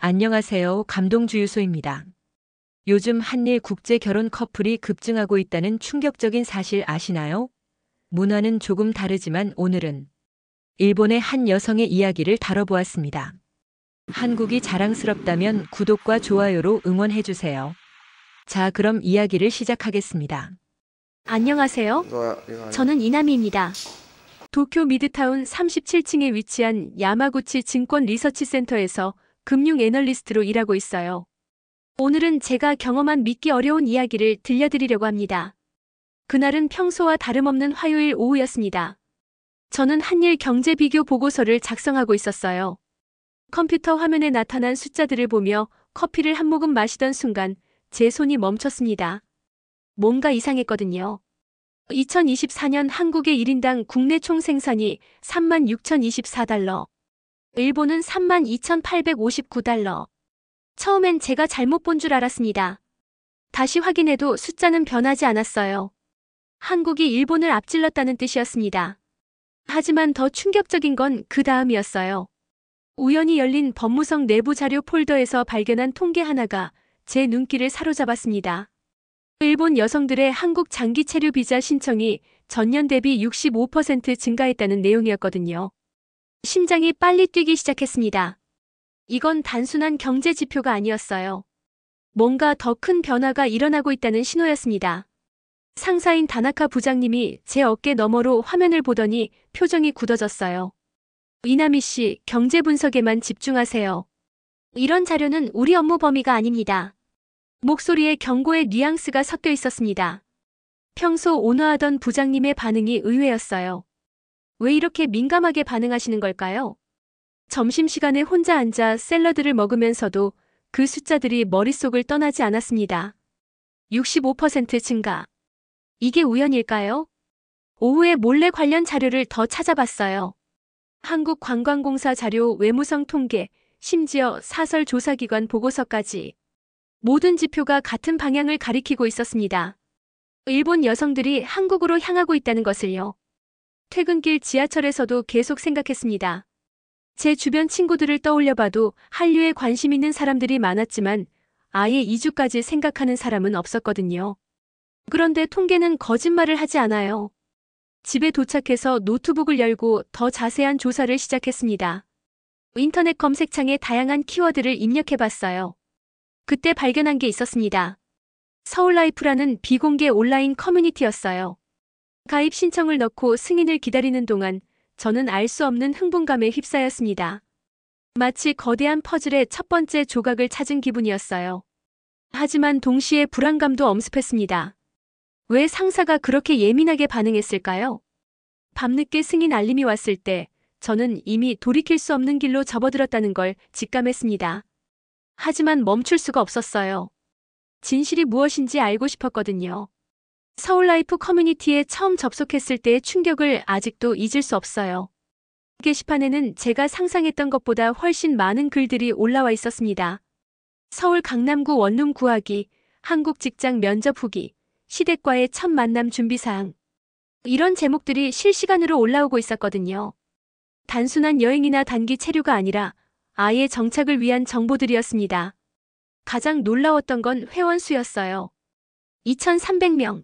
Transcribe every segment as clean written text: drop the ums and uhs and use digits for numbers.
안녕하세요. 감동주유소입니다. 요즘 한일 국제 결혼 커플이 급증하고 있다는 충격적인 사실 아시나요? 문화는 조금 다르지만 오늘은 일본의 한 여성의 이야기를 다뤄보았습니다. 한국이 자랑스럽다면 구독과 좋아요로 응원해주세요. 자, 그럼 이야기를 시작하겠습니다. 안녕하세요. 저는 이나미입니다. 도쿄 미드타운 37층에 위치한 야마구치 증권 리서치 센터에서 금융 애널리스트로 일하고 있어요. 오늘은 제가 경험한 믿기 어려운 이야기를 들려드리려고 합니다. 그날은 평소와 다름없는 화요일 오후였습니다. 저는 한일 경제 비교 보고서를 작성하고 있었어요. 컴퓨터 화면에 나타난 숫자들을 보며 커피를 한 모금 마시던 순간 제 손이 멈췄습니다. 뭔가 이상했거든요. 2024년 한국의 1인당 국내 총생산이 36,024달러, 일본은 32,859달러. 처음엔 제가 잘못 본 줄 알았습니다. 다시 확인해도 숫자는 변하지 않았어요. 한국이 일본을 앞질렀다는 뜻이었습니다. 하지만 더 충격적인 건 그 다음이었어요. 우연히 열린 법무성 내부 자료 폴더에서 발견한 통계 하나가 제 눈길을 사로잡았습니다. 일본 여성들의 한국 장기 체류 비자 신청이 전년 대비 65% 증가했다는 내용이었거든요. 심장이 빨리 뛰기 시작했습니다. 이건 단순한 경제 지표가 아니었어요. 뭔가 더 큰 변화가 일어나고 있다는 신호였습니다. 상사인 다나카 부장님이 제 어깨 너머로 화면을 보더니 표정이 굳어졌어요. 이나미 씨, 경제 분석에만 집중하세요. 이런 자료는 우리 업무 범위가 아닙니다. 목소리에 경고의 뉘앙스가 섞여 있었습니다. 평소 온화하던 부장님의 반응이 의외였어요. 왜 이렇게 민감하게 반응하시는 걸까요? 점심시간에 혼자 앉아 샐러드를 먹으면서도 그 숫자들이 머릿속을 떠나지 않았습니다. 65% 증가. 이게 우연일까요? 오후에 몰래 관련 자료를 더 찾아봤어요. 한국관광공사 자료, 외무성 통계, 심지어 사설조사기관 보고서까지. 모든 지표가 같은 방향을 가리키고 있었습니다. 일본 여성들이 한국으로 향하고 있다는 것을요. 퇴근길 지하철에서도 계속 생각했습니다. 제 주변 친구들을 떠올려봐도 한류에 관심 있는 사람들이 많았지만 아예 이주까지 생각하는 사람은 없었거든요. 그런데 통계는 거짓말을 하지 않아요. 집에 도착해서 노트북을 열고 더 자세한 조사를 시작했습니다. 인터넷 검색창에 다양한 키워드를 입력해봤어요. 그때 발견한 게 있었습니다. 서울라이프라는 비공개 온라인 커뮤니티였어요. 가입 신청을 넣고 승인을 기다리는 동안 저는 알 수 없는 흥분감에 휩싸였습니다. 마치 거대한 퍼즐의 첫 번째 조각을 찾은 기분이었어요. 하지만 동시에 불안감도 엄습했습니다. 왜 상사가 그렇게 예민하게 반응했을까요? 밤늦게 승인 알림이 왔을 때 저는 이미 돌이킬 수 없는 길로 접어들었다는 걸 직감했습니다. 하지만 멈출 수가 없었어요. 진실이 무엇인지 알고 싶었거든요. 서울라이프 커뮤니티에 처음 접속했을 때의 충격을 아직도 잊을 수 없어요. 게시판에는 제가 상상했던 것보다 훨씬 많은 글들이 올라와 있었습니다. 서울 강남구 원룸 구하기, 한국 직장 면접 후기, 시댁과의 첫 만남 준비사항. 이런 제목들이 실시간으로 올라오고 있었거든요. 단순한 여행이나 단기 체류가 아니라 아예 정착을 위한 정보들이었습니다. 가장 놀라웠던 건 회원 수였어요. 2,300명.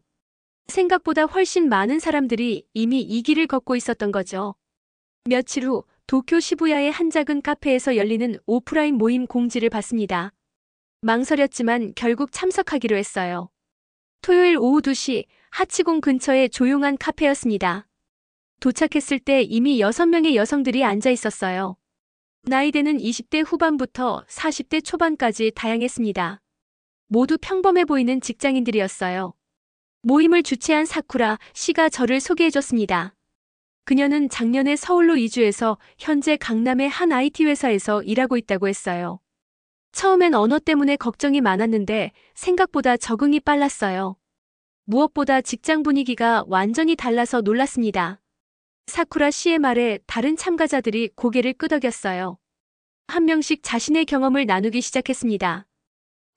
생각보다 훨씬 많은 사람들이 이미 이 길을 걷고 있었던 거죠. 며칠 후 도쿄 시부야의 한 작은 카페에서 열리는 오프라인 모임 공지를 봤습니다. 망설였지만 결국 참석하기로 했어요. 토요일 오후 2시 하치공 근처의 조용한 카페였습니다. 도착했을 때 이미 6명의 여성들이 앉아 있었어요. 나이대는 20대 후반부터 40대 초반까지 다양했습니다. 모두 평범해 보이는 직장인들이었어요. 모임을 주최한 사쿠라 씨가 저를 소개해줬습니다. 그녀는 작년에 서울로 이주해서 현재 강남의 한 IT 회사에서 일하고 있다고 했어요. 처음엔 언어 때문에 걱정이 많았는데 생각보다 적응이 빨랐어요. 무엇보다 직장 분위기가 완전히 달라서 놀랐습니다. 사쿠라 씨의 말에 다른 참가자들이 고개를 끄덕였어요. 한 명씩 자신의 경험을 나누기 시작했습니다.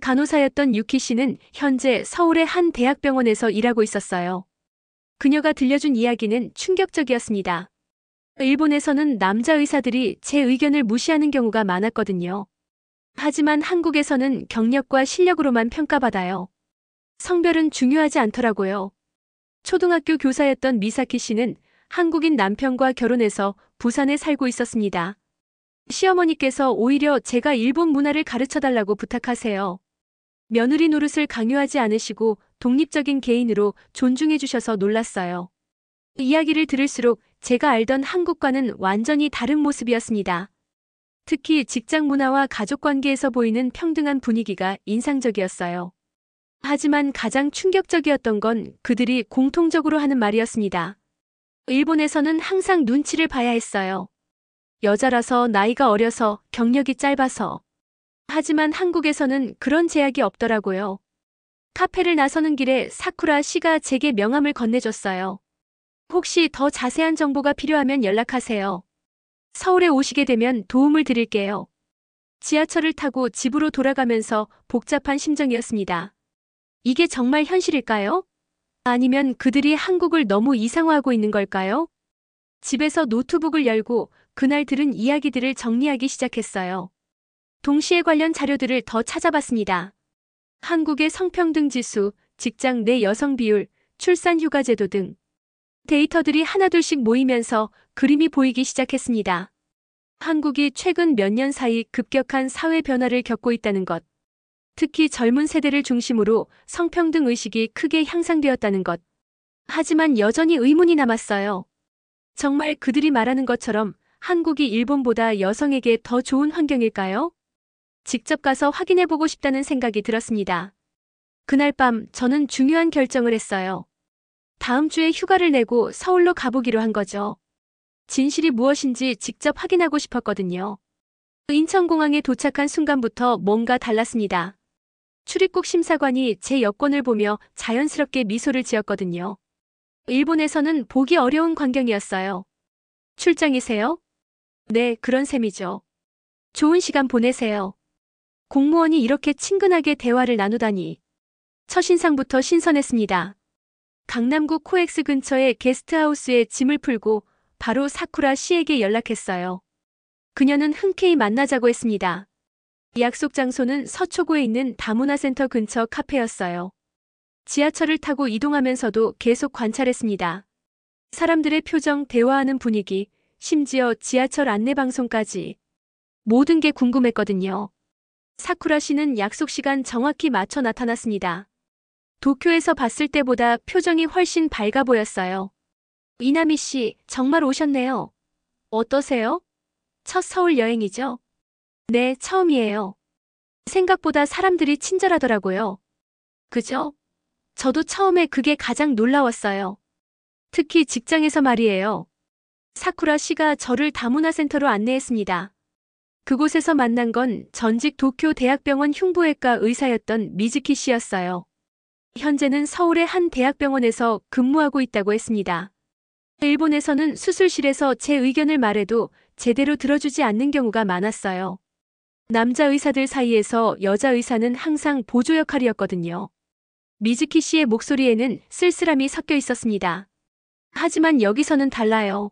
간호사였던 유키 씨는 현재 서울의 한 대학병원에서 일하고 있었어요. 그녀가 들려준 이야기는 충격적이었습니다. 일본에서는 남자 의사들이 제 의견을 무시하는 경우가 많았거든요. 하지만 한국에서는 경력과 실력으로만 평가받아요. 성별은 중요하지 않더라고요. 초등학교 교사였던 미사키 씨는 한국인 남편과 결혼해서 부산에 살고 있었습니다. 시어머니께서 오히려 제가 일본 문화를 가르쳐달라고 부탁하세요. 며느리 노릇을 강요하지 않으시고 독립적인 개인으로 존중해 주셔서 놀랐어요. 이야기를 들을수록 제가 알던 한국과는 완전히 다른 모습이었습니다. 특히 직장 문화와 가족 관계에서 보이는 평등한 분위기가 인상적이었어요. 하지만 가장 충격적이었던 건 그들이 공통적으로 하는 말이었습니다. 일본에서는 항상 눈치를 봐야 했어요. 여자라서, 나이가 어려서, 경력이 짧아서. 하지만 한국에서는 그런 제약이 없더라고요. 카페를 나서는 길에 사쿠라 씨가 제게 명함을 건네줬어요. 혹시 더 자세한 정보가 필요하면 연락하세요. 서울에 오시게 되면 도움을 드릴게요. 지하철을 타고 집으로 돌아가면서 복잡한 심정이었습니다. 이게 정말 현실일까요? 아니면 그들이 한국을 너무 이상화하고 있는 걸까요? 집에서 노트북을 열고 그날 들은 이야기들을 정리하기 시작했어요. 동시에 관련 자료들을 더 찾아봤습니다. 한국의 성평등 지수, 직장 내 여성 비율, 출산 휴가 제도 등 데이터들이 하나둘씩 모이면서 그림이 보이기 시작했습니다. 한국이 최근 몇 년 사이 급격한 사회 변화를 겪고 있다는 것. 특히 젊은 세대를 중심으로 성평등 의식이 크게 향상되었다는 것. 하지만 여전히 의문이 남았어요. 정말 그들이 말하는 것처럼 한국이 일본보다 여성에게 더 좋은 환경일까요? 직접 가서 확인해보고 싶다는 생각이 들었습니다. 그날 밤 저는 중요한 결정을 했어요. 다음 주에 휴가를 내고 서울로 가보기로 한 거죠. 진실이 무엇인지 직접 확인하고 싶었거든요. 인천공항에 도착한 순간부터 뭔가 달랐습니다. 출입국 심사관이 제 여권을 보며 자연스럽게 미소를 지었거든요. 일본에서는 보기 어려운 광경이었어요. 출장이세요? 네, 그런 셈이죠. 좋은 시간 보내세요. 공무원이 이렇게 친근하게 대화를 나누다니. 첫인상부터 신선했습니다. 강남구 코엑스 근처의 게스트하우스에 짐을 풀고 바로 사쿠라 씨에게 연락했어요. 그녀는 흔쾌히 만나자고 했습니다. 약속 장소는 서초구에 있는 다문화센터 근처 카페였어요. 지하철을 타고 이동하면서도 계속 관찰했습니다. 사람들의 표정, 대화하는 분위기, 심지어 지하철 안내방송까지. 모든 게 궁금했거든요. 사쿠라 씨는 약속 시간 정확히 맞춰 나타났습니다. 도쿄에서 봤을 때보다 표정이 훨씬 밝아 보였어요. 이나미 씨, 정말 오셨네요. 어떠세요? 첫 서울 여행이죠? 네, 처음이에요. 생각보다 사람들이 친절하더라고요. 그죠? 저도 처음에 그게 가장 놀라웠어요. 특히 직장에서 말이에요. 사쿠라 씨가 저를 다문화센터로 안내했습니다. 그곳에서 만난 건 전직 도쿄 대학병원 흉부외과 의사였던 미즈키 씨였어요. 현재는 서울의 한 대학병원에서 근무하고 있다고 했습니다. 일본에서는 수술실에서 제 의견을 말해도 제대로 들어주지 않는 경우가 많았어요. 남자 의사들 사이에서 여자 의사는 항상 보조 역할이었거든요. 미즈키 씨의 목소리에는 쓸쓸함이 섞여 있었습니다. 하지만 여기서는 달라요.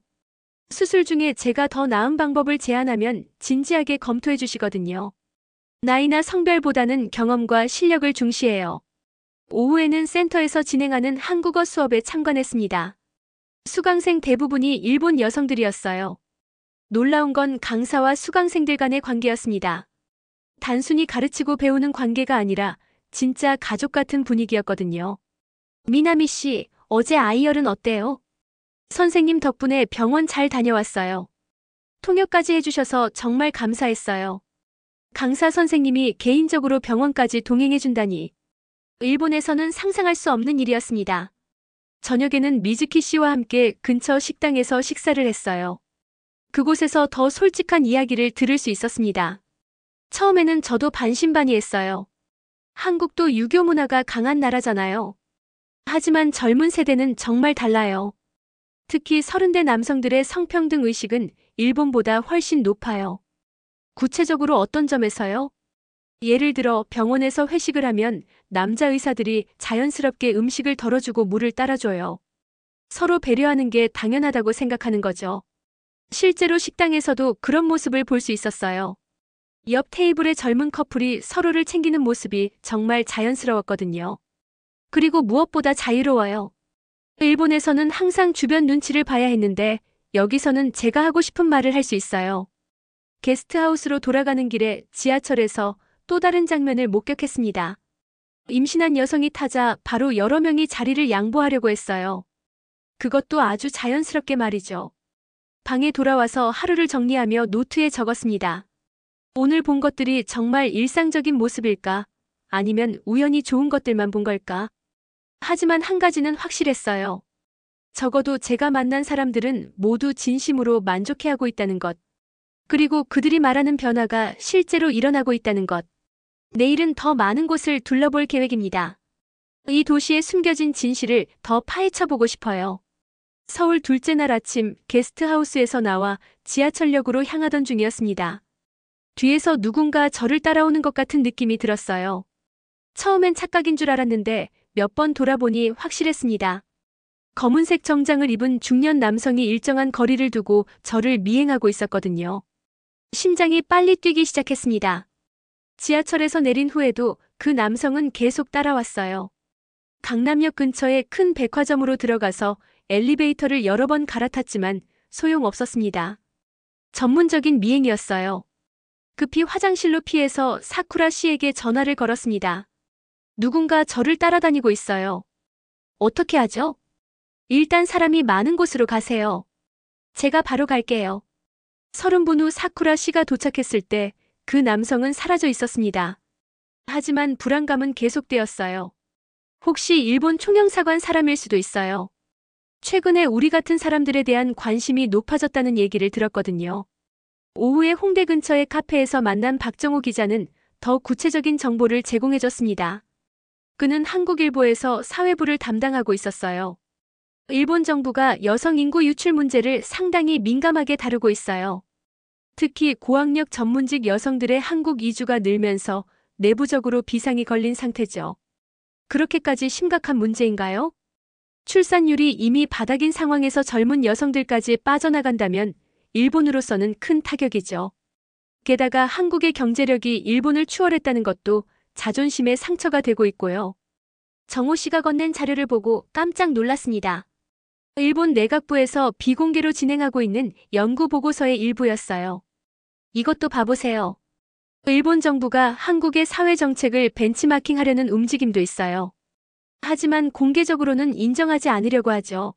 수술 중에 제가 더 나은 방법을 제안하면 진지하게 검토해 주시거든요. 나이나 성별보다는 경험과 실력을 중시해요. 오후에는 센터에서 진행하는 한국어 수업에 참관했습니다. 수강생 대부분이 일본 여성들이었어요. 놀라운 건 강사와 수강생들 간의 관계였습니다. 단순히 가르치고 배우는 관계가 아니라 진짜 가족 같은 분위기였거든요. 미나미 씨, 어제 아이열은 어때요? 선생님 덕분에 병원 잘 다녀왔어요. 통역까지 해주셔서 정말 감사했어요. 강사 선생님이 개인적으로 병원까지 동행해준다니. 일본에서는 상상할 수 없는 일이었습니다. 저녁에는 미즈키 씨와 함께 근처 식당에서 식사를 했어요. 그곳에서 더 솔직한 이야기를 들을 수 있었습니다. 처음에는 저도 반신반의했어요. 한국도 유교 문화가 강한 나라잖아요. 하지만 젊은 세대는 정말 달라요. 특히 30대 남성들의 성평등 의식은 일본보다 훨씬 높아요. 구체적으로 어떤 점에서요? 예를 들어 병원에서 회식을 하면 남자 의사들이 자연스럽게 음식을 덜어주고 물을 따라줘요. 서로 배려하는 게 당연하다고 생각하는 거죠. 실제로 식당에서도 그런 모습을 볼 수 있었어요. 옆 테이블의 젊은 커플이 서로를 챙기는 모습이 정말 자연스러웠거든요. 그리고 무엇보다 자유로워요. 일본에서는 항상 주변 눈치를 봐야 했는데 여기서는 제가 하고 싶은 말을 할 수 있어요. 게스트하우스로 돌아가는 길에 지하철에서 또 다른 장면을 목격했습니다. 임신한 여성이 타자 바로 여러 명이 자리를 양보하려고 했어요. 그것도 아주 자연스럽게 말이죠. 방에 돌아와서 하루를 정리하며 노트에 적었습니다. 오늘 본 것들이 정말 일상적인 모습일까? 아니면 우연히 좋은 것들만 본 걸까? 하지만 한 가지는 확실했어요. 적어도 제가 만난 사람들은 모두 진심으로 만족해하고 있다는 것. 그리고 그들이 말하는 변화가 실제로 일어나고 있다는 것. 내일은 더 많은 곳을 둘러볼 계획입니다. 이 도시에 숨겨진 진실을 더 파헤쳐보고 싶어요. 서울 둘째 날 아침 게스트하우스에서 나와 지하철역으로 향하던 중이었습니다. 뒤에서 누군가 저를 따라오는 것 같은 느낌이 들었어요. 처음엔 착각인 줄 알았는데 몇 번 돌아보니 확실했습니다. 검은색 정장을 입은 중년 남성이 일정한 거리를 두고 저를 미행하고 있었거든요. 심장이 빨리 뛰기 시작했습니다. 지하철에서 내린 후에도 그 남성은 계속 따라왔어요. 강남역 근처의 큰 백화점으로 들어가서 엘리베이터를 여러 번 갈아탔지만 소용없었습니다. 전문적인 미행이었어요. 급히 화장실로 피해서 사쿠라 씨에게 전화를 걸었습니다. 누군가 저를 따라다니고 있어요. 어떻게 하죠? 일단 사람이 많은 곳으로 가세요. 제가 바로 갈게요. 30분 후 사쿠라 씨가 도착했을 때 그 남성은 사라져 있었습니다. 하지만 불안감은 계속되었어요. 혹시 일본 총영사관 사람일 수도 있어요. 최근에 우리 같은 사람들에 대한 관심이 높아졌다는 얘기를 들었거든요. 오후에 홍대 근처의 카페에서 만난 박정호 기자는 더 구체적인 정보를 제공해줬습니다. 그는 한국일보에서 사회부를 담당하고 있었어요. 일본 정부가 여성 인구 유출 문제를 상당히 민감하게 다루고 있어요. 특히 고학력 전문직 여성들의 한국 이주가 늘면서 내부적으로 비상이 걸린 상태죠. 그렇게까지 심각한 문제인가요? 출산율이 이미 바닥인 상황에서 젊은 여성들까지 빠져나간다면 일본으로서는 큰 타격이죠. 게다가 한국의 경제력이 일본을 추월했다는 것도 자존심에 상처가 되고 있고요. 정호 씨가 건넨 자료를 보고 깜짝 놀랐습니다. 일본 내각부에서 비공개로 진행하고 있는 연구 보고서의 일부였어요. 이것도 봐보세요. 일본 정부가 한국의 사회 정책을 벤치마킹하려는 움직임도 있어요. 하지만 공개적으로는 인정하지 않으려고 하죠.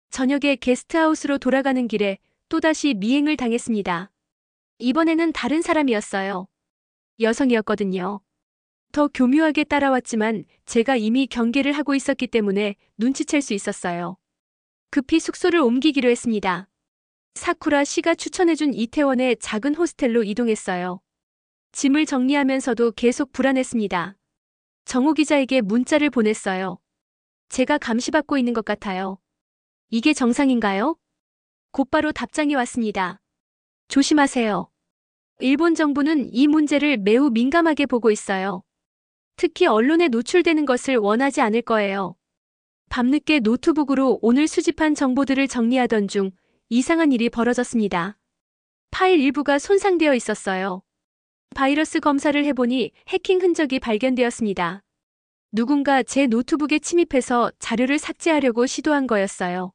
저녁에 게스트하우스로 돌아가는 길에 또다시 미행을 당했습니다. 이번에는 다른 사람이었어요. 여성이었거든요. 더 교묘하게 따라왔지만 제가 이미 경계를 하고 있었기 때문에 눈치챌 수 있었어요. 급히 숙소를 옮기기로 했습니다. 사쿠라 씨가 추천해준 이태원의 작은 호스텔로 이동했어요. 짐을 정리하면서도 계속 불안했습니다. 정호 기자에게 문자를 보냈어요. 제가 감시받고 있는 것 같아요. 이게 정상인가요? 곧바로 답장이 왔습니다. 조심하세요. 일본 정부는 이 문제를 매우 민감하게 보고 있어요. 특히 언론에 노출되는 것을 원하지 않을 거예요. 밤늦게 노트북으로 오늘 수집한 정보들을 정리하던 중 이상한 일이 벌어졌습니다. 파일 일부가 손상되어 있었어요. 바이러스 검사를 해보니 해킹 흔적이 발견되었습니다. 누군가 제 노트북에 침입해서 자료를 삭제하려고 시도한 거였어요.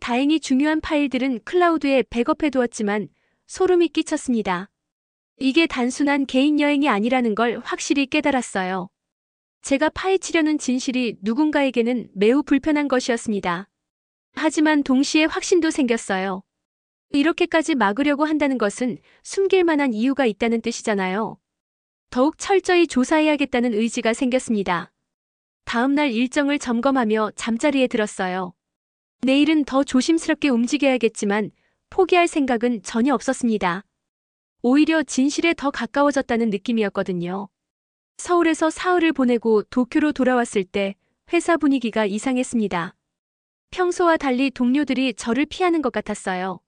다행히 중요한 파일들은 클라우드에 백업해 두었지만 소름이 끼쳤습니다. 이게 단순한 개인 여행이 아니라는 걸 확실히 깨달았어요. 제가 파헤치려는 진실이 누군가에게는 매우 불편한 것이었습니다. 하지만 동시에 확신도 생겼어요. 이렇게까지 막으려고 한다는 것은 숨길 만한 이유가 있다는 뜻이잖아요. 더욱 철저히 조사해야겠다는 의지가 생겼습니다. 다음 날 일정을 점검하며 잠자리에 들었어요. 내일은 더 조심스럽게 움직여야겠지만 포기할 생각은 전혀 없었습니다. 오히려 진실에 더 가까워졌다는 느낌이었거든요. 서울에서 사흘을 보내고 도쿄로 돌아왔을 때 회사 분위기가 이상했습니다. 평소와 달리 동료들이 저를 피하는 것 같았어요.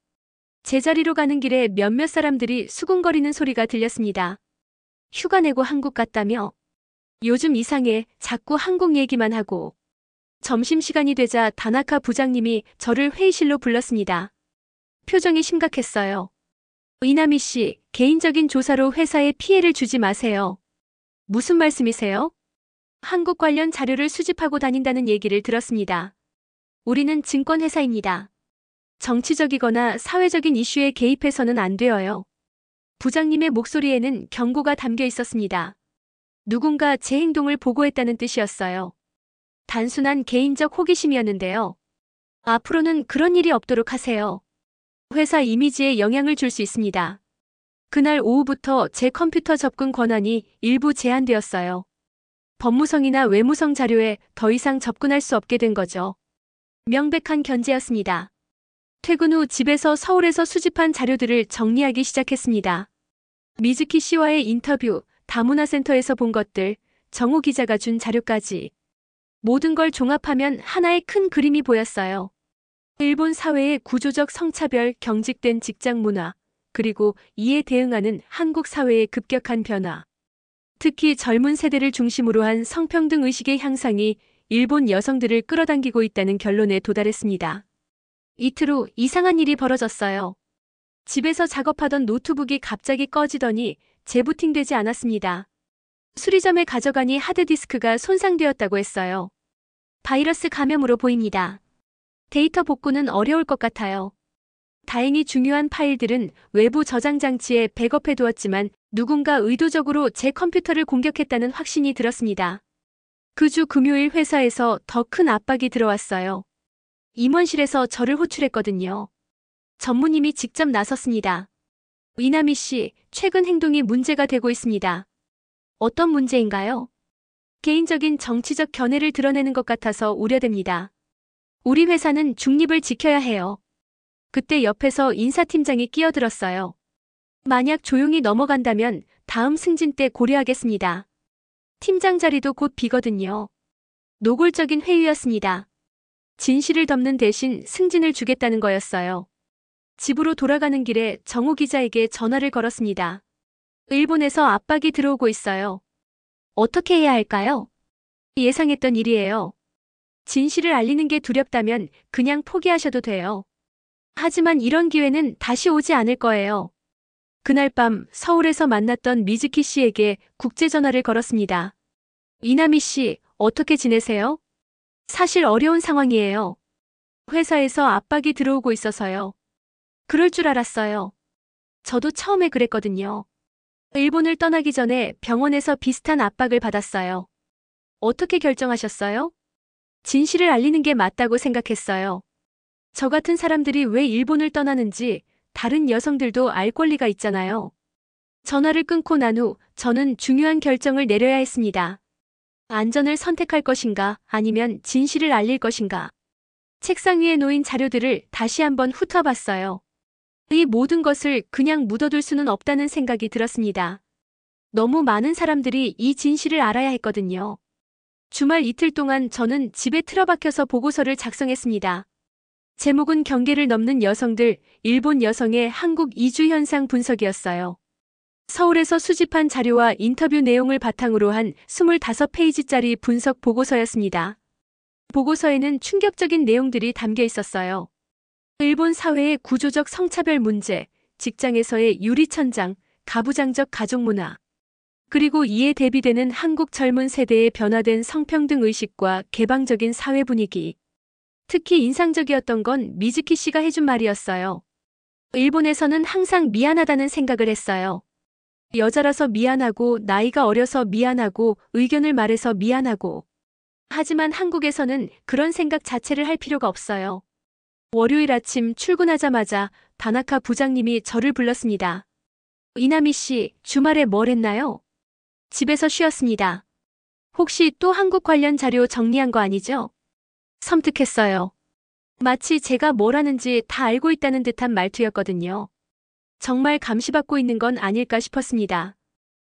제자리로 가는 길에 몇몇 사람들이 수군거리는 소리가 들렸습니다. 휴가 내고 한국 갔다며? 요즘 이상해. 자꾸 한국 얘기만 하고. 점심시간이 되자 다나카 부장님이 저를 회의실로 불렀습니다. 표정이 심각했어요. 이남희 씨, 개인적인 조사로 회사에 피해를 주지 마세요. 무슨 말씀이세요? 한국 관련 자료를 수집하고 다닌다는 얘기를 들었습니다. 우리는 증권회사입니다. 정치적이거나 사회적인 이슈에 개입해서는 안 되어요. 부장님의 목소리에는 경고가 담겨 있었습니다. 누군가 제 행동을 보고했다는 뜻이었어요. 단순한 개인적 호기심이었는데요. 앞으로는 그런 일이 없도록 하세요. 회사 이미지에 영향을 줄 수 있습니다. 그날 오후부터 제 컴퓨터 접근 권한이 일부 제한되었어요. 법무성이나 외무성 자료에 더 이상 접근할 수 없게 된 거죠. 명백한 견제였습니다. 퇴근 후 집에서 서울에서 수집한 자료들을 정리하기 시작했습니다. 미즈키 씨와의 인터뷰, 다문화센터에서 본 것들, 정우 기자가 준 자료까지. 모든 걸 종합하면 하나의 큰 그림이 보였어요. 일본 사회의 구조적 성차별, 경직된 직장 문화, 그리고 이에 대응하는 한국 사회의 급격한 변화. 특히 젊은 세대를 중심으로 한 성평등 의식의 향상이 일본 여성들을 끌어당기고 있다는 결론에 도달했습니다. 이틀 후 이상한 일이 벌어졌어요. 집에서 작업하던 노트북이 갑자기 꺼지더니 재부팅되지 않았습니다. 수리점에 가져가니 하드디스크가 손상되었다고 했어요. 바이러스 감염으로 보입니다. 데이터 복구는 어려울 것 같아요. 다행히 중요한 파일들은 외부 저장 장치에 백업해 두었지만 누군가 의도적으로 제 컴퓨터를 공격했다는 확신이 들었습니다. 그 주 금요일 회사에서 더 큰 압박이 들어왔어요. 임원실에서 저를 호출했거든요. 전무님이 직접 나섰습니다. 이남희 씨, 최근 행동이 문제가 되고 있습니다. 어떤 문제인가요? 개인적인 정치적 견해를 드러내는 것 같아서 우려됩니다. 우리 회사는 중립을 지켜야 해요. 그때 옆에서 인사팀장이 끼어들었어요. 만약 조용히 넘어간다면 다음 승진 때 고려하겠습니다. 팀장 자리도 곧 비거든요. 노골적인 회의였습니다. 진실을 덮는 대신 승진을 주겠다는 거였어요. 집으로 돌아가는 길에 정우 기자에게 전화를 걸었습니다. 일본에서 압박이 들어오고 있어요. 어떻게 해야 할까요? 예상했던 일이에요. 진실을 알리는 게 두렵다면 그냥 포기하셔도 돼요. 하지만 이런 기회는 다시 오지 않을 거예요. 그날 밤 서울에서 만났던 미즈키 씨에게 국제전화를 걸었습니다. 이남희 씨, 어떻게 지내세요? 사실 어려운 상황이에요. 회사에서 압박이 들어오고 있어서요. 그럴 줄 알았어요. 저도 처음에 그랬거든요. 일본을 떠나기 전에 병원에서 비슷한 압박을 받았어요. 어떻게 결정하셨어요? 진실을 알리는 게 맞다고 생각했어요. 저 같은 사람들이 왜 일본을 떠나는지 다른 여성들도 알 권리가 있잖아요. 전화를 끊고 난 후 저는 중요한 결정을 내려야 했습니다. 안전을 선택할 것인가 아니면 진실을 알릴 것인가. 책상 위에 놓인 자료들을 다시 한번 훑어봤어요. 이 모든 것을 그냥 묻어둘 수는 없다는 생각이 들었습니다. 너무 많은 사람들이 이 진실을 알아야 했거든요. 주말 이틀 동안 저는 집에 틀어박혀서 보고서를 작성했습니다. 제목은 경계를 넘는 여성들, 일본 여성의 한국 이주 현상 분석이었어요. 서울에서 수집한 자료와 인터뷰 내용을 바탕으로 한 25페이지짜리 분석 보고서였습니다. 보고서에는 충격적인 내용들이 담겨 있었어요. 일본 사회의 구조적 성차별 문제, 직장에서의 유리천장, 가부장적 가족 문화, 그리고 이에 대비되는 한국 젊은 세대의 변화된 성평등 의식과 개방적인 사회 분위기. 특히 인상적이었던 건 미즈키 씨가 해준 말이었어요. 일본에서는 항상 미안하다는 생각을 했어요. 여자라서 미안하고, 나이가 어려서 미안하고, 의견을 말해서 미안하고. 하지만 한국에서는 그런 생각 자체를 할 필요가 없어요. 월요일 아침 출근하자마자 다나카 부장님이 저를 불렀습니다. 이남희 씨, 주말에 뭘 했나요? 집에서 쉬었습니다. 혹시 또 한국 관련 자료 정리한 거 아니죠? 섬뜩했어요. 마치 제가 뭘 하는지 다 알고 있다는 듯한 말투였거든요. 정말 감시받고 있는 건 아닐까 싶었습니다.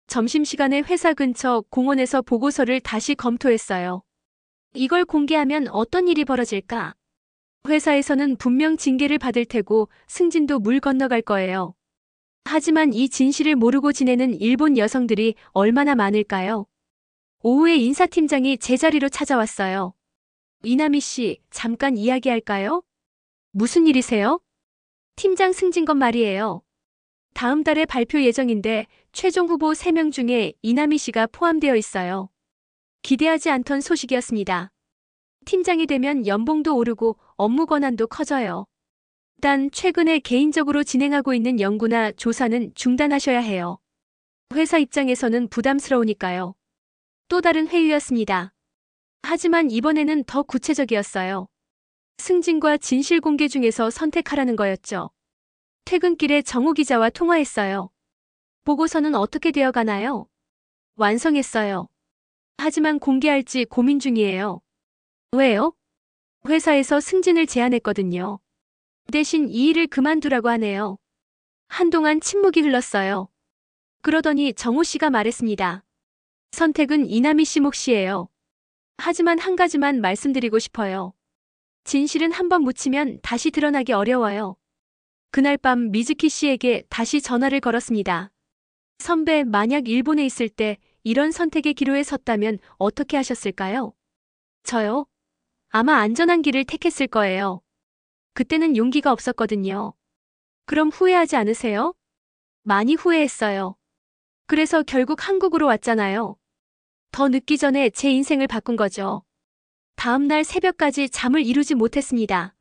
점심시간에 회사 근처 공원에서 보고서를 다시 검토했어요. 이걸 공개하면 어떤 일이 벌어질까? 회사에서는 분명 징계를 받을 테고 승진도 물 건너갈 거예요. 하지만 이 진실을 모르고 지내는 일본 여성들이 얼마나 많을까요? 오후에 인사팀장이 제 자리로 찾아왔어요. 이남희 씨, 잠깐 이야기할까요? 무슨 일이세요? 팀장 승진 건 말이에요. 다음 달에 발표 예정인데 최종 후보 3명 중에 이남희 씨가 포함되어 있어요. 기대하지 않던 소식이었습니다. 팀장이 되면 연봉도 오르고 업무 권한도 커져요. 단 최근에 개인적으로 진행하고 있는 연구나 조사는 중단하셔야 해요. 회사 입장에서는 부담스러우니까요. 또 다른 회의였습니다. 하지만 이번에는 더 구체적이었어요. 승진과 진실 공개 중에서 선택하라는 거였죠. 퇴근길에 정우 기자와 통화했어요. 보고서는 어떻게 되어 가나요? 완성했어요. 하지만 공개할지 고민 중이에요. 왜요? 회사에서 승진을 제안했거든요. 대신 이 일을 그만두라고 하네요. 한동안 침묵이 흘렀어요. 그러더니 정우 씨가 말했습니다. 선택은 이남희 씨 몫이에요. 하지만 한 가지만 말씀드리고 싶어요. 진실은 한번 묻히면 다시 드러나기 어려워요. 그날 밤 미즈키 씨에게 다시 전화를 걸었습니다. 선배, 만약 일본에 있을 때 이런 선택의 기로에 섰다면 어떻게 하셨을까요? 저요? 아마 안전한 길을 택했을 거예요. 그때는 용기가 없었거든요. 그럼 후회하지 않으세요? 많이 후회했어요. 그래서 결국 한국으로 왔잖아요. 더 늦기 전에 제 인생을 바꾼 거죠. 다음 날 새벽까지 잠을 이루지 못했습니다.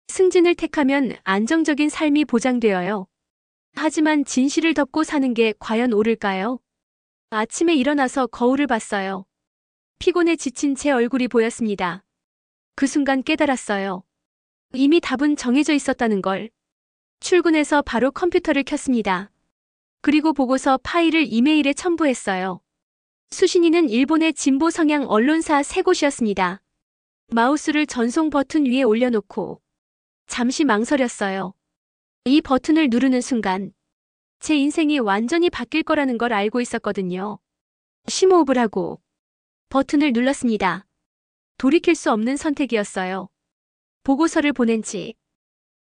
승진을 택하면 안정적인 삶이 보장되어요. 하지만 진실을 덮고 사는 게 과연 옳을까요? 아침에 일어나서 거울을 봤어요. 피곤해 지친 제 얼굴이 보였습니다. 그 순간 깨달았어요. 이미 답은 정해져 있었다는 걸. 출근해서 바로 컴퓨터를 켰습니다. 그리고 보고서 파일을 이메일에 첨부했어요. 수신인은 일본의 진보 성향 언론사 3곳이었습니다. 마우스를 전송 버튼 위에 올려놓고 잠시 망설였어요. 이 버튼을 누르는 순간 제 인생이 완전히 바뀔 거라는 걸 알고 있었거든요. 심호흡을 하고 버튼을 눌렀습니다. 돌이킬 수 없는 선택이었어요. 보고서를 보낸 지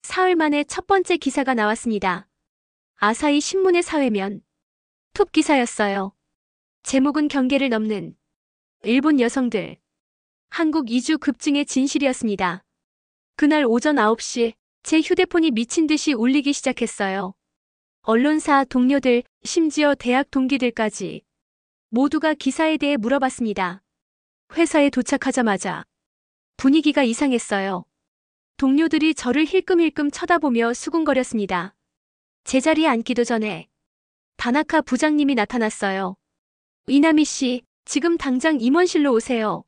사흘 만에 첫 번째 기사가 나왔습니다. 아사히 신문의 사회면 톱 기사였어요. 제목은 경계를 넘는 일본 여성들 한국 이주 급증의 진실이었습니다. 그날 오전 9시 제 휴대폰이 미친 듯이 울리기 시작했어요. 언론사 동료들, 심지어 대학 동기들까지 모두가 기사에 대해 물어봤습니다. 회사에 도착하자마자 분위기가 이상했어요. 동료들이 저를 힐끔힐끔 쳐다보며 수군거렸습니다. 제자리에 앉기도 전에 다나카 부장님이 나타났어요. 이남희 씨, 지금 당장 임원실로 오세요.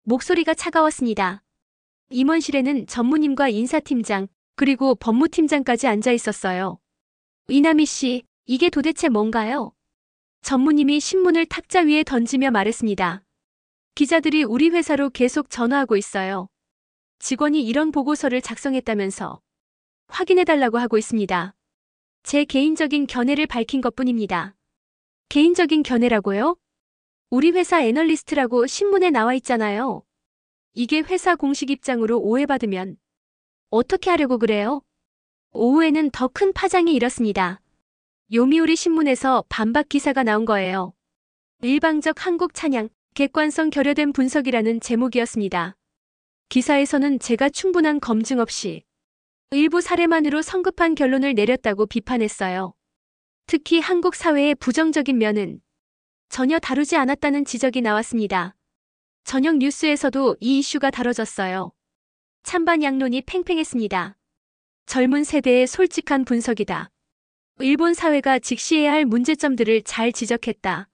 목소리가 차가웠습니다. 임원실에는 전무님과 인사팀장, 그리고 법무팀장까지 앉아 있었어요. 이남희 씨, 이게 도대체 뭔가요? 전무님이 신문을 탁자 위에 던지며 말했습니다. 기자들이 우리 회사로 계속 전화하고 있어요. 직원이 이런 보고서를 작성했다면서 확인해달라고 하고 있습니다. 제 개인적인 견해를 밝힌 것뿐입니다. 개인적인 견해라고요? 우리 회사 애널리스트라고 신문에 나와 있잖아요. 이게 회사 공식 입장으로 오해받으면 어떻게 하려고 그래요? 오후에는 더 큰 파장이 일었습니다. 요미우리 신문에서 반박 기사가 나온 거예요. 일방적 한국 찬양, 객관성 결여된 분석이라는 제목이었습니다. 기사에서는 제가 충분한 검증 없이 일부 사례만으로 성급한 결론을 내렸다고 비판했어요. 특히 한국 사회의 부정적인 면은 전혀 다루지 않았다는 지적이 나왔습니다. 저녁 뉴스에서도 이 이슈가 다뤄졌어요. 찬반 양론이 팽팽했습니다. 젊은 세대의 솔직한 분석이다. 일본 사회가 직시해야 할 문제점들을 잘 지적했다.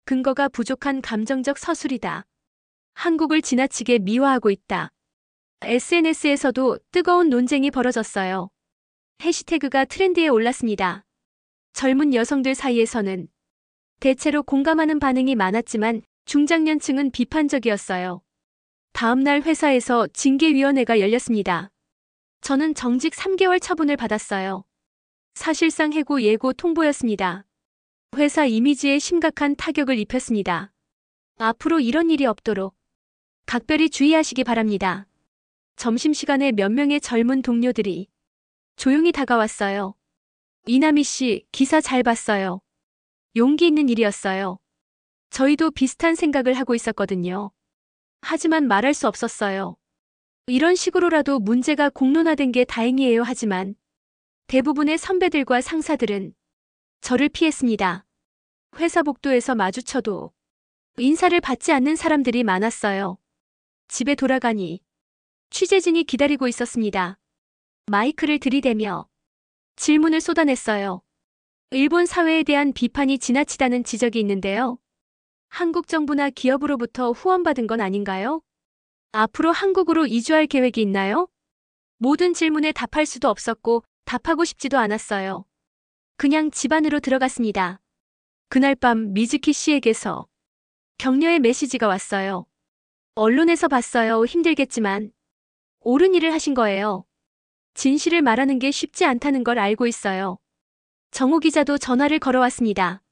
근거가 부족한 감정적 서술이다. 한국을 지나치게 미화하고 있다. SNS에서도 뜨거운 논쟁이 벌어졌어요. 해시태그가 트렌드에 올랐습니다. 젊은 여성들 사이에서는 대체로 공감하는 반응이 많았지만 중장년층은 비판적이었어요. 다음 날 회사에서 징계위원회가 열렸습니다. 저는 정직 3개월 처분을 받았어요. 사실상 해고 예고 통보였습니다. 회사 이미지에 심각한 타격을 입혔습니다. 앞으로 이런 일이 없도록 각별히 주의하시기 바랍니다. 점심시간에 몇 명의 젊은 동료들이 조용히 다가왔어요. 이남희 씨, 기사 잘 봤어요. 용기 있는 일이었어요. 저희도 비슷한 생각을 하고 있었거든요. 하지만 말할 수 없었어요. 이런 식으로라도 문제가 공론화된 게 다행이에요. 하지만 대부분의 선배들과 상사들은 저를 피했습니다. 회사 복도에서 마주쳐도 인사를 받지 않는 사람들이 많았어요. 집에 돌아가니 취재진이 기다리고 있었습니다. 마이크를 들이대며 질문을 쏟아냈어요. 일본 사회에 대한 비판이 지나치다는 지적이 있는데요. 한국 정부나 기업으로부터 후원받은 건 아닌가요? 앞으로 한국으로 이주할 계획이 있나요? 모든 질문에 답할 수도 없었고 답하고 싶지도 않았어요. 그냥 집 안으로 들어갔습니다. 그날 밤 미즈키 씨에게서 격려의 메시지가 왔어요. 언론에서 봤어요. 힘들겠지만 옳은 일을 하신 거예요. 진실을 말하는 게 쉽지 않다는 걸 알고 있어요. 정호 기자도 전화를 걸어왔습니다.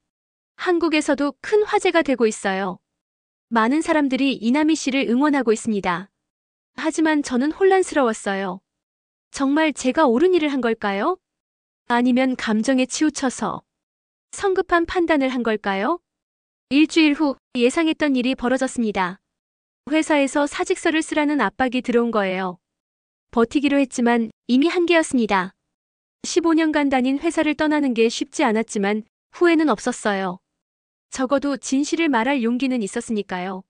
한국에서도 큰 화제가 되고 있어요. 많은 사람들이 이나미 씨를 응원하고 있습니다. 하지만 저는 혼란스러웠어요. 정말 제가 옳은 일을 한 걸까요? 아니면 감정에 치우쳐서 성급한 판단을 한 걸까요? 일주일 후 예상했던 일이 벌어졌습니다. 회사에서 사직서를 쓰라는 압박이 들어온 거예요. 버티기로 했지만 이미 한계였습니다. 15년간 다닌 회사를 떠나는 게 쉽지 않았지만 후회는 없었어요. 적어도 진실을 말할 용기는 있었으니까요.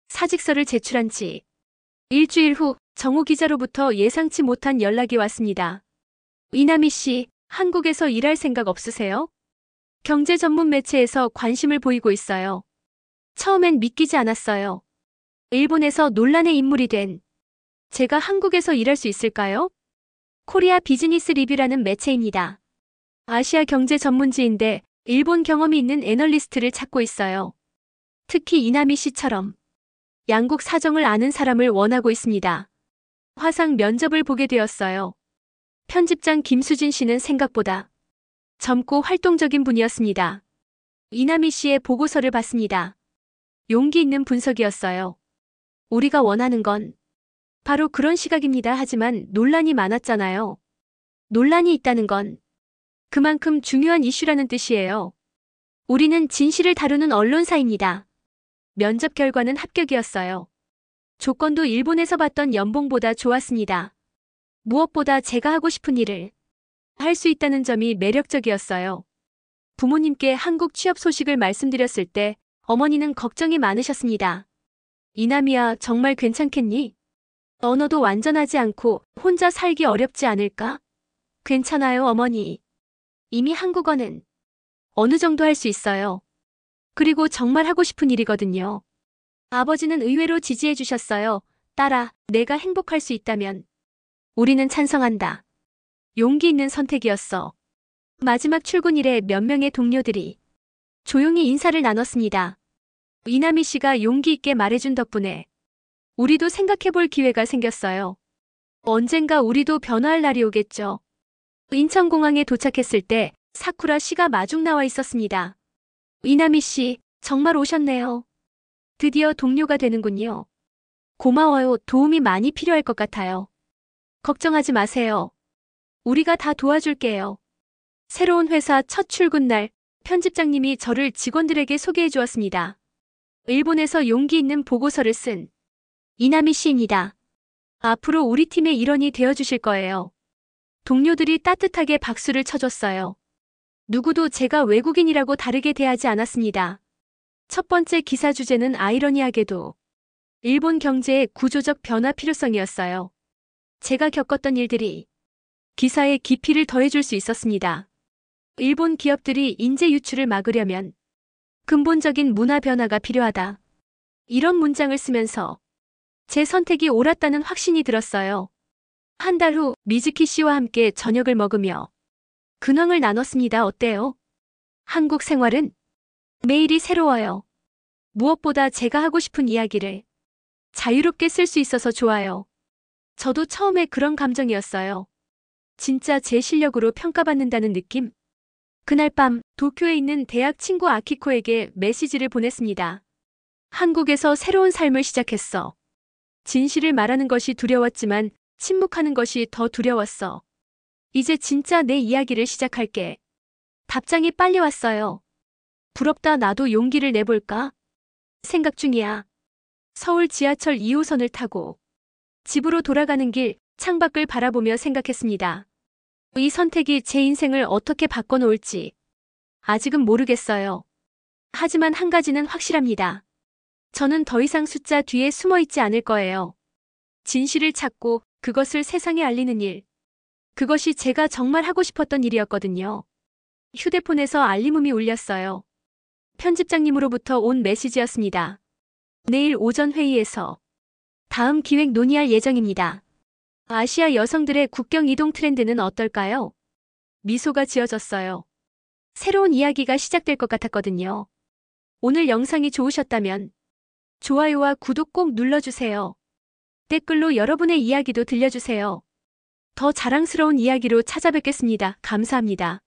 사직서를 제출한 지 일주일 후 정호 기자로부터 예상치 못한 연락이 왔습니다. 이나미 씨, 한국에서 일할 생각 없으세요? 경제 전문 매체에서 관심을 보이고 있어요. 처음엔 믿기지 않았어요. 일본에서 논란의 인물이 된 제가 한국에서 일할 수 있을까요? 코리아 비즈니스 리뷰라는 매체입니다. 아시아 경제 전문지인데 일본 경험이 있는 애널리스트를 찾고 있어요. 특히 이나미 씨처럼 양국 사정을 아는 사람을 원하고 있습니다. 화상 면접을 보게 되었어요. 편집장 김수진 씨는 생각보다 젊고 활동적인 분이었습니다. 이나미 씨의 보고서를 봤습니다. 용기 있는 분석이었어요. 우리가 원하는 건 바로 그런 시각입니다. 하지만 논란이 많았잖아요. 논란이 있다는 건 그만큼 중요한 이슈라는 뜻이에요. 우리는 진실을 다루는 언론사입니다. 면접 결과는 합격이었어요. 조건도 일본에서 받던 연봉보다 좋았습니다. 무엇보다 제가 하고 싶은 일을 할 수 있다는 점이 매력적이었어요. 부모님께 한국 취업 소식을 말씀드렸을 때 어머니는 걱정이 많으셨습니다. 이나미야, 정말 괜찮겠니? 언어도 완전하지 않고 혼자 살기 어렵지 않을까? 괜찮아요, 어머니. 이미 한국어는 어느 정도 할 수 있어요. 그리고 정말 하고 싶은 일이거든요. 아버지는 의외로 지지해 주셨어요. 딸아, 내가 행복할 수 있다면 우리는 찬성한다. 용기 있는 선택이었어. 마지막 출근일에 몇 명의 동료들이 조용히 인사를 나눴습니다. 이나미 씨가 용기 있게 말해준 덕분에 우리도 생각해볼 기회가 생겼어요. 언젠가 우리도 변화할 날이 오겠죠. 인천공항에 도착했을 때 사쿠라 씨가 마중 나와 있었습니다. 이나미 씨, 정말 오셨네요. 드디어 동료가 되는군요. 고마워요. 도움이 많이 필요할 것 같아요. 걱정하지 마세요. 우리가 다 도와줄게요. 새로운 회사 첫 출근 날, 편집장님이 저를 직원들에게 소개해 주었습니다. 일본에서 용기 있는 보고서를 쓴 이나미 씨입니다. 앞으로 우리 팀의 일원이 되어주실 거예요. 동료들이 따뜻하게 박수를 쳐줬어요. 누구도 제가 외국인이라고 다르게 대하지 않았습니다. 첫 번째 기사 주제는 아이러니하게도 일본 경제의 구조적 변화 필요성이었어요. 제가 겪었던 일들이 기사의 깊이를 더해줄 수 있었습니다. 일본 기업들이 인재 유출을 막으려면 근본적인 문화 변화가 필요하다. 이런 문장을 쓰면서 제 선택이 옳았다는 확신이 들었어요. 한 달 후 미즈키 씨와 함께 저녁을 먹으며 근황을 나눴습니다. 어때요? 한국 생활은 매일이 새로워요. 무엇보다 제가 하고 싶은 이야기를 자유롭게 쓸 수 있어서 좋아요. 저도 처음에 그런 감정이었어요. 진짜 제 실력으로 평가받는다는 느낌? 그날 밤 도쿄에 있는 대학 친구 아키코에게 메시지를 보냈습니다. 한국에서 새로운 삶을 시작했어. 진실을 말하는 것이 두려웠지만 침묵하는 것이 더 두려웠어. 이제 진짜 내 이야기를 시작할게. 답장이 빨리 왔어요. 부럽다. 나도 용기를 내볼까? 생각 중이야. 서울 지하철 2호선을 타고 집으로 돌아가는 길 창밖을 바라보며 생각했습니다. 이 선택이 제 인생을 어떻게 바꿔놓을지. 아직은 모르겠어요. 하지만 한 가지는 확실합니다. 저는 더 이상 숫자 뒤에 숨어 있지 않을 거예요. 진실을 찾고 그것을 세상에 알리는 일. 그것이 제가 정말 하고 싶었던 일이었거든요. 휴대폰에서 알림음이 울렸어요. 편집장님으로부터 온 메시지였습니다. 내일 오전 회의에서 다음 기획 논의할 예정입니다. 아시아 여성들의 국경 이동 트렌드는 어떨까요? 미소가 지어졌어요. 새로운 이야기가 시작될 것 같았거든요. 오늘 영상이 좋으셨다면 좋아요와 구독 꼭 눌러주세요. 댓글로 여러분의 이야기도 들려주세요. 더 자랑스러운 이야기로 찾아뵙겠습니다. 감사합니다.